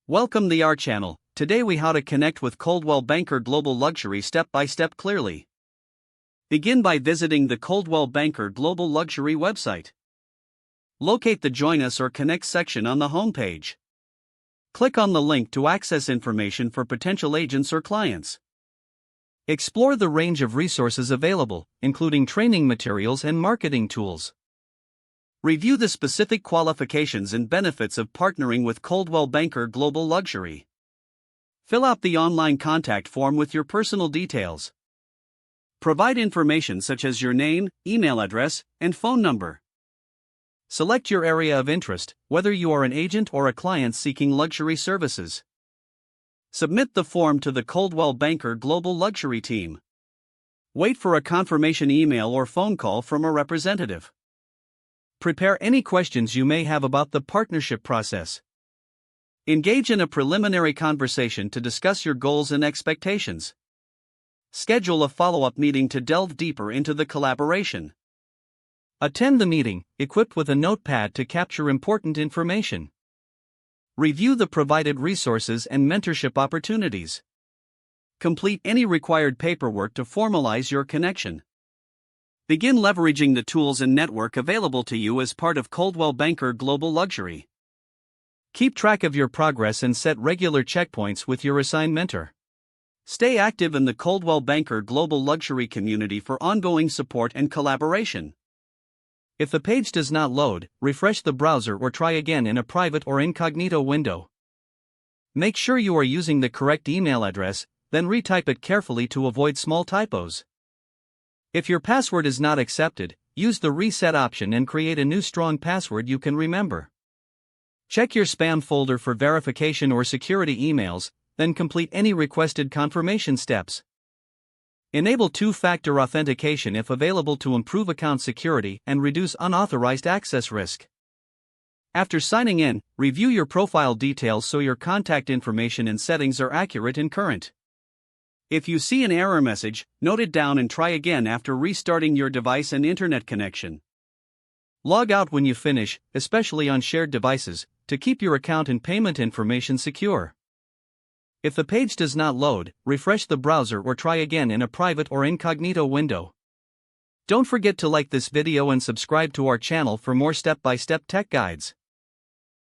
Welcome to our channel. Today we how to connect with Coldwell Banker Global Luxury step by step clearly. Begin by visiting the Coldwell Banker Global Luxury website. Locate the Join Us or Connect section on the homepage. Click on the link to access information for potential agents or clients. Explore the range of resources available, including training materials and marketing tools. Review the specific qualifications and benefits of partnering with Coldwell Banker Global Luxury. Fill out the online contact form with your personal details. Provide information such as your name, email address, and phone number. Select your area of interest, whether you are an agent or a client seeking luxury services. Submit the form to the Coldwell Banker Global Luxury team. Wait for a confirmation email or phone call from a representative. Prepare any questions you may have about the partnership process. Engage in a preliminary conversation to discuss your goals and expectations. Schedule a follow-up meeting to delve deeper into the collaboration. Attend the meeting, equipped with a notepad to capture important information. Review the provided resources and mentorship opportunities. Complete any required paperwork to formalize your connection. Begin leveraging the tools and network available to you as part of Coldwell Banker Global Luxury. Keep track of your progress and set regular checkpoints with your assigned mentor. Stay active in the Coldwell Banker Global Luxury community for ongoing support and collaboration. If the page does not load, refresh the browser or try again in a private or incognito window. Make sure you are using the correct email address, then retype it carefully to avoid small typos. If your password is not accepted, use the reset option and create a new strong password you can remember. Check your spam folder for verification or security emails, then complete any requested confirmation steps. Enable two-factor authentication if available to improve account security and reduce unauthorized access risk. After signing in, review your profile details so your contact information and settings are accurate and current. If you see an error message, note it down and try again after restarting your device and internet connection. Log out when you finish, especially on shared devices, to keep your account and payment information secure. If the page does not load, refresh the browser or try again in a private or incognito window. Don't forget to like this video and subscribe to our channel for more step-by-step tech guides.